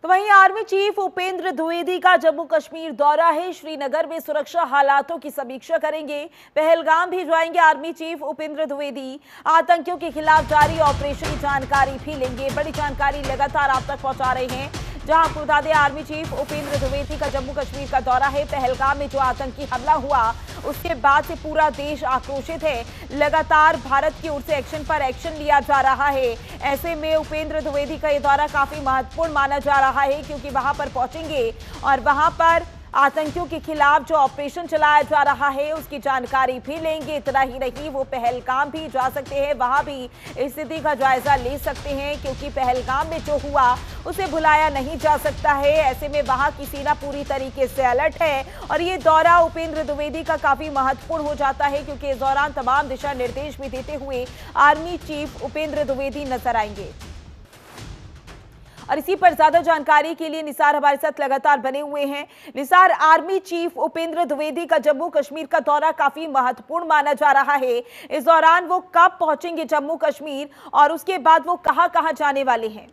तो वहीं army chief Upendra Dwivedi का जम्मू कश्मीर दौरा है। श्रीनगर में सुरक्षा हालातों की समीक्षा करेंगे। पहलगाम भी जाएंगे आर्मी चीफ उपेंद्र द्विवेदी। आतंकियों के खिलाफ जारी ऑपरेशन की जानकारी भी लेंगे। बड़ी जानकारी लगातार आप तक पहुंचा रहे हैं। जहां आपको बता दें, आर्मी चीफ उपेंद्र द्विवेदी का जम्मू कश्मीर का दौरा है। पहलगाम में जो आतंकी हमला हुआ उसके बाद से पूरा देश आक्रोशित है। लगातार भारत की ओर से एक्शन पर एक्शन लिया जा रहा है। ऐसे में उपेंद्र द्विवेदी का यह दौरा काफी महत्वपूर्ण माना जा रहा है, क्योंकि वहां पर पहुंचेंगे और वहां पर आतंकियों के खिलाफ जो ऑपरेशन चलाया जा रहा है उसकी जानकारी भी लेंगे। इतना ही नहीं, वो पहलगाम भी जा सकते हैं, वहां भी स्थिति का जायजा ले सकते हैं, क्योंकि पहलगाम में जो हुआ उसे भुलाया नहीं जा सकता है। ऐसे में वहां की सेना पूरी तरीके से अलर्ट है और ये दौरा उपेंद्र द्विवेदी का काफी महत्वपूर्ण हो जाता है, क्योंकि इस दौरान तमाम दिशा निर्देश भी देते हुए आर्मी चीफ उपेंद्र द्विवेदी नजर आएंगे। और इसी पर ज्यादा जानकारी के लिए निसार हमारे साथ लगातार बने हुए हैं। निसार, आर्मी चीफ उपेंद्र द्विवेदी का जम्मू कश्मीर का दौरा काफी महत्वपूर्ण माना जा रहा है। इस दौरान वो कब पहुंचेंगे जम्मू कश्मीर और उसके बाद वो कहां जाने वाले हैं?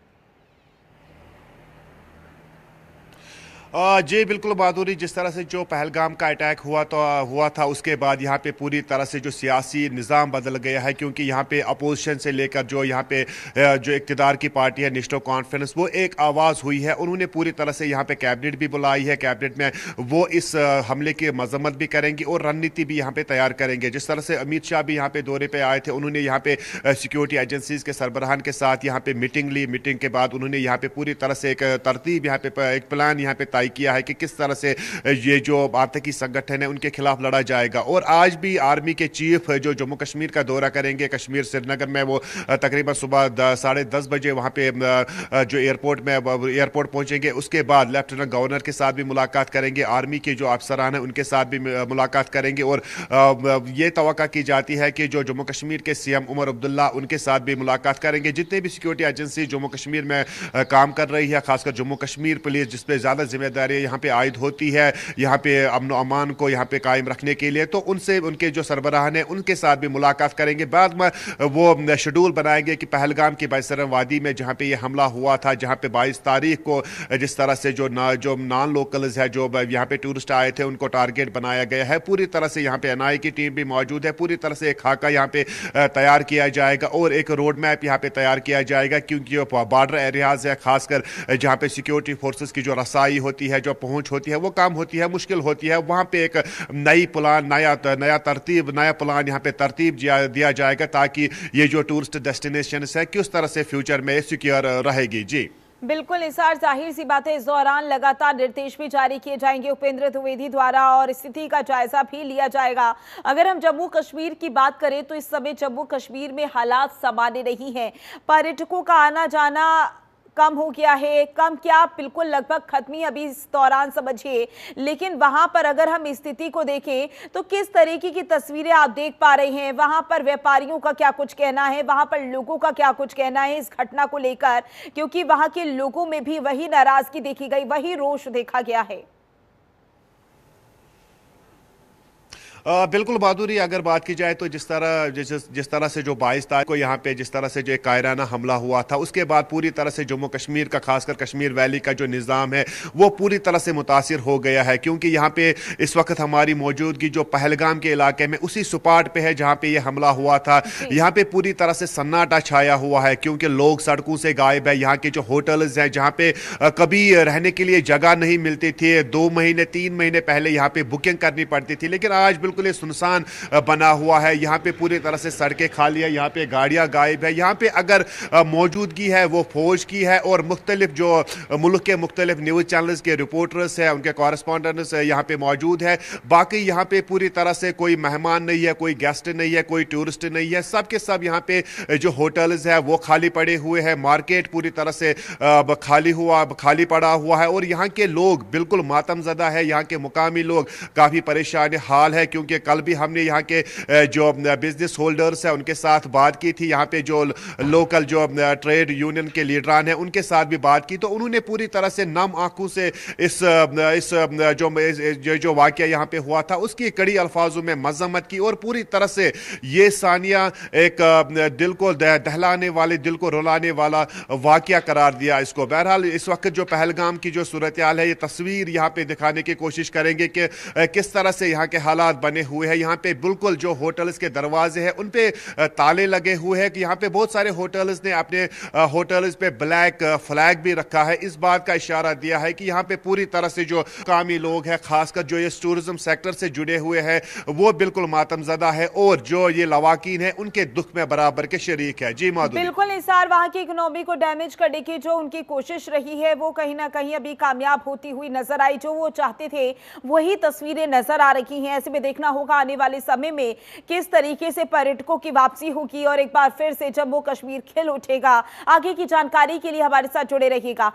जी बिल्कुल बहादुरी, जिस तरह से जो पहलगाम का अटैक हुआ था उसके बाद यहाँ पे पूरी तरह से जो सियासी निज़ाम बदल गया है, क्योंकि यहाँ पे अपोजिशन से लेकर जो यहाँ पे जो इक़्तिदार की पार्टी है नेशनल कॉन्फ्रेंस, वो एक आवाज़ हुई है। उन्होंने पूरी तरह से यहाँ पे कैबिनेट भी बुलाई है। कैबिनेट में वो इस हमले की मजम्मत भी करेंगे और रणनीति भी यहाँ पे तैयार करेंगे। जिस तरह से अमित शाह भी यहाँ पे दौरे पर आए थे, उन्होंने यहाँ पे सिक्योरिटी एजेंसीज के सरबराहान के साथ यहाँ पे मीटिंग ली। मीटिंग के बाद उन्होंने यहाँ पे पूरी तरह से एक तरतीब यहाँ पे एक प्लान यहाँ पे तय किया है कि किस तरह से ये जो आतंकी संगठन है उनके खिलाफ लड़ा जाएगा। और आज भी आर्मी के चीफ जो जम्मू कश्मीर का दौरा करेंगे, कश्मीर श्रीनगर में, वो तकरीबन सुबह 10:30 बजे वहां पे जो एयरपोर्ट पहुंचेंगे। उसके बाद लेफ्टिनेंट गवर्नर के साथ भी मुलाकात करेंगे, आर्मी के जो अफसरान हैं उनके साथ भी मुलाकात करेंगे। और ये तवक्का की जाती है कि जो जम्मू कश्मीर के सीएम उमर अब्दुल्ला, उनके साथ भी मुलाकात करेंगे। जितने भी सिक्योरिटी एजेंसी जम्मू कश्मीर में काम कर रही है, खासकर जम्मू कश्मीर पुलिस, जिसपे ज्यादा जिम्मेदारी यहाँ पे आयद होती है यहाँ पे अमन अमान को यहाँ पे कायम रखने के लिए, तो उनसे, उनके जो सरबराहान है उनके साथ भी मुलाकात करेंगे। बाद में वो शेड्यूल बनाएंगे कि पहलगाम की बैसरम वादी में जहाँ पे ये हमला हुआ था, जहाँ पे 22 तारीख को जिस तरह से जो नॉन लोकल्स है, जो यहाँ पे टूरिस्ट आए थे, उनको टारगेट बनाया गया है। पूरी तरह से यहाँ पे एनआई की टीम भी मौजूद है। पूरी तरह से एक खाका यहाँ पे तैयार किया जाएगा और एक रोड मैप यहाँ पे तैयार किया जाएगा, क्योंकि जो बॉर्डर एरियाज है, खासकर जहाँ पे सिक्योरिटी फोर्सेस की जो रसाई होती है, जो पहुंच होती है, वो काम होती है, मुश्किल होती है, वहां पे एक नया प्लान यहाँ पे तरतीब दिया जाएगा, ताकि ये जो टूरिस्ट डेस्टिनेशन है किस तरह से फ्यूचर में सिक्योर रहेगी। जी बिल्कुल निसार, जाहिर सी बात है इस दौरान लगातार निर्देश भी जारी किए जाएंगे उपेंद्र द्विवेदी द्वारा और स्थिति का जायजा भी लिया जाएगा। अगर हम जम्मू कश्मीर की बात करें तो इस समय जम्मू कश्मीर में हालात सामान्य नहीं है। पर्यटकों का आना जाना कम हो गया है, कम क्या, बिल्कुल लगभग खत्म ही अभी इस दौरान समझिए। लेकिन वहां पर अगर हम स्थिति को देखें तो किस तरीके की तस्वीरें आप देख पा रहे हैं? वहां पर व्यापारियों का क्या कुछ कहना है, वहां पर लोगों का क्या कुछ कहना है इस घटना को लेकर? क्योंकि वहां के लोगों में भी वही नाराजगी देखी गई, वही रोष देखा गया है। बिल्कुल बहादुरी, अगर बात की जाए तो जिस तरह से जो 22 तारीख को यहाँ पे जिस तरह से जो एक कायराना हमला हुआ था, उसके बाद पूरी तरह से जम्मू कश्मीर का, खासकर कश्मीर वैली का जो निज़ाम है वो पूरी तरह से मुतासिर हो गया है। क्योंकि यहाँ पे इस वक्त हमारी मौजूदगी जो पहलगाम के इलाके में उसी सुपाट पे है जहाँ पे ये हमला हुआ था। यहाँ पे पूरी तरह से सन्नाटा छाया हुआ है, क्योंकि लोग सड़कों से गायब है। यहाँ के जो होटल्स हैं, जहाँ पे कभी रहने के लिए जगह नहीं मिलती थी, 2 महीने 3 महीने पहले यहाँ पे बुकिंग करनी पड़ती थी, लेकिन आज बिल्कुल सुनसान बना हुआ है। यहाँ पे पूरी तरह से सड़कें खाली है, यहाँ पे गाड़ियां गायब है। यहाँ पे अगर मौजूदगी है वो फौज की है और मुख्तलिफ जो मुल्क के मुख्तलिफ न्यूज चैनल्स के रिपोर्टर्स हैं, उनके कॉरेस्पॉन्डेंट्स यहाँ पे मौजूद है। बाकी यहाँ पे पूरी तरह से कोई मेहमान नहीं है, कोई गेस्ट नहीं है, कोई टूरिस्ट नहीं है। सब के सब यहाँ पे जो होटल्स है वो खाली पड़े हुए हैं। मार्केट पूरी तरह से खाली पड़ा हुआ है और यहाँ के लोग बिल्कुल मातमजदा है। यहाँ के मुकामी लोग काफी परेशान हाल है, क्योंकि कल भी हमने यहाँ के जो बिजनेस होल्डर्स हैं उनके साथ बात की थी, यहाँ पे जो लोकल जो ट्रेड यूनियन के लीडरान हैं उनके साथ भी बात की, तो उन्होंने पूरी तरह से नम आंखों से इस जो वाकया यहाँ पे हुआ था उसकी कड़ी अल्फाजों में मजम्मत की और पूरी तरह से ये सानिया एक दिल को दहलाने वाले, दिल को रुलाने वाला वाकया करार दिया इसको। बहरहाल इस वक्त जो पहलगाम की जो सूरत हाल है, ये तस्वीर यहाँ पे दिखाने की कोशिश करेंगे कि किस तरह से यहाँ के हालात बने हुए हैं। यहाँ पे बिल्कुल जो होटल्स के दरवाजे हैं उन पे ताले लगे हुए हैं कि यहाँ पे बहुत सारे होटल्स ने अपने होटल्स पे ब्लैक फ्लैग भी रखा है। इस बात का इशारा दिया है कि यहाँ पे पूरी तरह से जो कामी लोग हैं, खासकर जो ये टूरिज्म सेक्टर से जुड़े हुए हैं, वो बिल्कुल मातमजदा है और जो ये लवाकीन है उनके दुख में बराबर के शरीक है। जी माधुरी। बिल्कुल निसार, वहां की इकोनॉमी को डैमेज करने की जो उनकी कोशिश रही है वो कहीं ना कहीं अभी कामयाब होती हुई नजर आई। जो वो चाहते थे वही तस्वीरें नजर आ रही हैं। ऐसे में देखना होगा आने वाले समय में किस तरीके से पर्यटकों की वापसी होगी और एक बार फिर से जम्मू कश्मीर खिल उठेगा। आगे की जानकारी के लिए हमारे साथ जुड़े रहिएगा।